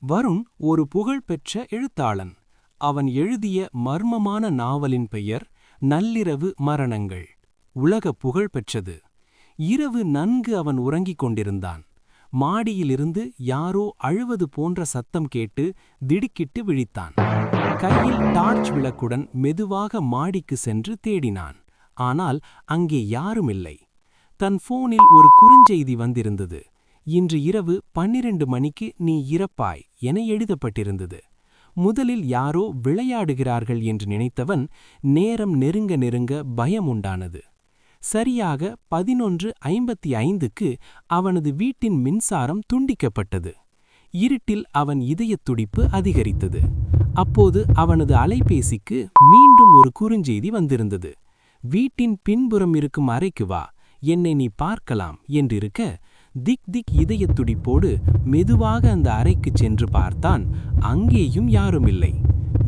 வருண் ஒரு புகழ்பெற்ற எழுத்தாளன். அவன் எழுதிய மர்மமான நாவலின் பெயர் நள்ளிரவு மரணங்கள். உலக புகழ் பெற்றது. இரவு நன்கு அவன் உறங்கிக் கொண்டிருந்தான். மாடியிலிருந்து யாரோ அழுவது போன்ற சத்தம் கேட்டு திடுக்கிட்டு விழித்தான். கையில் டார்ச் விளக்குடன் மெதுவாக மாடிக்கு சென்று தேடினான். ஆனால் அங்கே யாருமில்லை. தன் போனில் ஒரு குறுஞ்செய்தி வந்திருந்தது. இன்று இரவு 12 மணிக்கு நீ இறப்பாய் என எழுதப்பட்டிருந்தது. முதலில் யாரோ விளையாடுகிறார்கள் என்று நினைத்தவன் நேரம் நெருங்க நெருங்க பயம் உண்டானது. சரியாக 11:55க்கு அவனது வீட்டின் மின்சாரம் துண்டிக்கப்பட்டது. இருட்டில் அவன் இதயத் துடிப்பு அதிகரித்தது. அப்போது அவனது அலைபேசிக்கு மீண்டும் ஒரு குறுஞ்செய்தி வந்திருந்தது. வீட்டின் பின்புறம் இருக்கும் அறைக்கு வா, என்னை நீ பார்க்கலாம் என்றிருக்க, திக் திக் இதயத் துடிப்போடு மெதுவாக அந்த அறைக்குச் சென்று பார்த்தான். அங்கேயும் யாருமில்லை.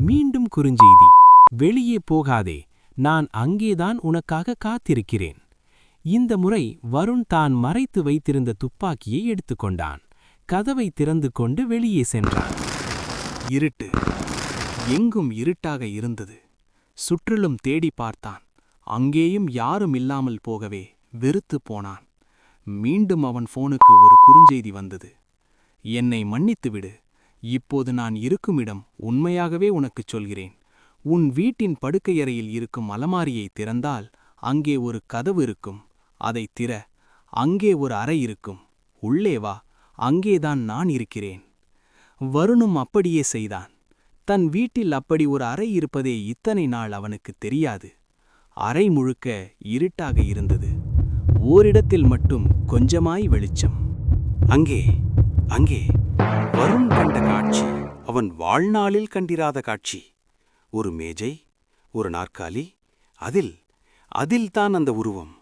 மீண்டும் குறுஞ்செய்தி, வெளியே போகாதே, நான் அங்கேதான் உனக்காக காத்திருக்கிறேன். இந்த முறை வருண் தான் மறைத்து வைத்திருந்த துப்பாக்கியை எடுத்துக்கொண்டான். கதவை திறந்து கொண்டு வெளியே சென்றான். இருட்டு. எங்கும் இருட்டாக இருந்தது. சுற்றிலும் தேடி பார்த்தான். அங்கேயும் யாரும் இல்லாமல் போகவே வெறுத்து போனான். மீண்டும் அவன் போனுக்கு ஒரு குறுஞ்செய்தி வந்தது. என்னை மன்னித்துவிடு. இப்போது நான் இருக்கும் இடம் உண்மையாகவே உனக்குச் சொல்கிறேன். உன் வீட்டின் படுக்கையறையில் இருக்கும் அலமாரியை திறந்தால் அங்கே ஒரு கதவு இருக்கும். அதைத் திற. அங்கே ஒரு அறை இருக்கும். உள்ளே வா, அங்கேதான் நான் இருக்கிறேன். வருணும் அப்படியே செய்தான். தன் வீட்டில் அப்படி ஒரு அறை இருப்பதே இத்தனை நாள் அவனுக்குத் தெரியாது. அறை முழுக்க இருட்டாக இருந்தது. ஓரிடத்தில் மட்டும் கொஞ்சமாய் வெளிச்சம். அங்கே அங்கே வருண் கண்ட காட்சி அவன் வாழ்நாளில் கண்டிராத காட்சி. ஒரு மேஜை, ஒரு நாற்காலி, அதில் தான் அந்த உருவம்.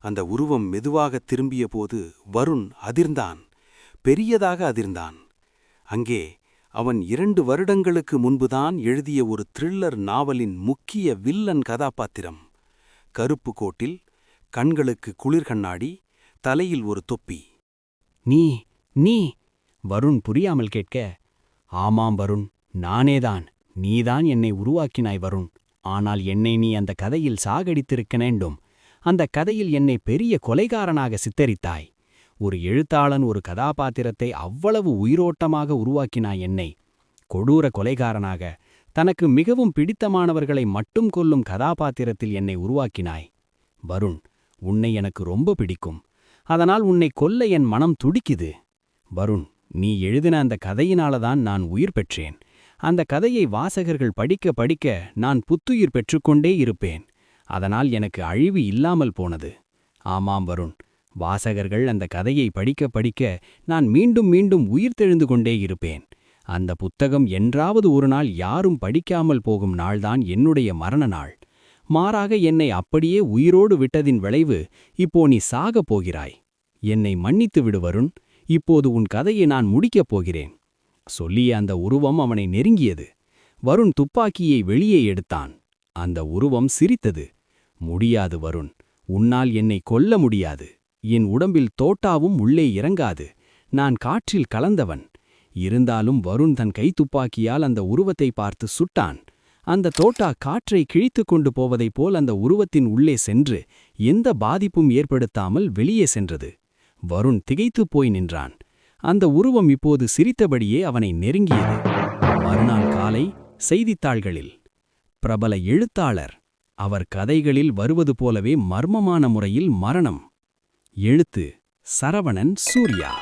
அந்த உருவம் மெதுவாக திரும்பிய போது வருண் அதிர்ந்தான். பெரியதாக அதிர்ந்தான். அங்கே அவன் 2 வருடங்களுக்கு முன்புதான் எழுதிய ஒரு த்ரில்லர் நாவலின் முக்கிய வில்லன் கதாபாத்திரம். கருப்பு கோட்டில், கண்களுக்கு குளிர் கண்ணாடி, தலையில் ஒரு தொப்பி. நீ வருண் புரியாமல் கேட்க, ஆமாம் வருண், நானேதான். நீதான் என்னை உருவாக்கினாய் வருண். ஆனால் என்னை நீ அந்த கதையில் சாகடித்திருக்க வேண்டும். அந்த கதையில் என்னை பெரிய கொலைகாரனாக சித்தரித்தாய். ஒரு எழுத்தாளன் ஒரு கதாபாத்திரத்தை அவ்வளவு உயிரோட்டமாக உருவாக்கினாய். என்னை கொடூர கொலைகாரனாக, தனக்கு மிகவும் பிடித்தமானவர்களை மட்டும் கொல்லும் கதாபாத்திரத்தில் என்னை உருவாக்கினாய். வருண், உன்னை எனக்கு ரொம்ப பிடிக்கும். அதனால் உன்னை கொல்ல என் மனம் துடிக்குது. வருண், நீ எழுதின அந்த கதையினால்தான் நான் உயிர் பெற்றேன். அந்த கதையை வாசகர்கள் படிக்க படிக்க நான் புத்துயிர் பெற்றுக்கொண்டே இருப்பேன். அதனால் எனக்கு அழிவு இல்லாமல் போனது. ஆமாம் வருண், வாசகர்கள் அந்த கதையை படிக்க படிக்க நான் மீண்டும் மீண்டும் உயிர் தெழுந்து கொண்டே இருப்பேன். அந்த புத்தகம் என்றாவது ஒரு நாள் யாரும் படிக்காமல் போகும் நாள்தான் என்னுடைய மரண நாள். மாறாக என்னை அப்படியே உயிரோடு விட்டதின் விளைவு இப்போ நீ சாகப் போகிறாய். என்னை மன்னித்து விடு வருண். இப்போது உன் கதையை நான் முடிக்கப் போகிறேன். சொல்லிய அந்த உருவம் அவனை நெருங்கியது. வருண் துப்பாக்கியை வெளியே எடுத்தான். அந்த உருவம் சிரித்தது. முடியாது வருண், உன்னால் என்னை கொல்ல முடியாது. என் உடம்பில் தோட்டாவும் உள்ளே இறங்காது. நான் காற்றில் கலந்தவன். இருந்தாலும் வருண் தன் கைத்துப்பாக்கியால் அந்த உருவத்தை பார்த்து சுட்டான். அந்த தோட்டா காற்றை கிழித்து கொண்டு போவதைப் போல் அந்த உருவத்தின் உள்ளே சென்று எந்த பாதிப்பும் ஏற்படுத்தாமல் வெளியே சென்றது. வருண் திகைத்துப் போய் நின்றான். அந்த உருவம் இப்போது சிரித்தபடியே அவனை நெருங்கியது. மறுநாள் காலை செய்தித்தாள்களில் பிரபல எழுத்தாளர், அவர் கதைகளில் வருவது போலவே மர்மமான முறையில் மரணம். எழுத்து சரவணன் சூர்யா.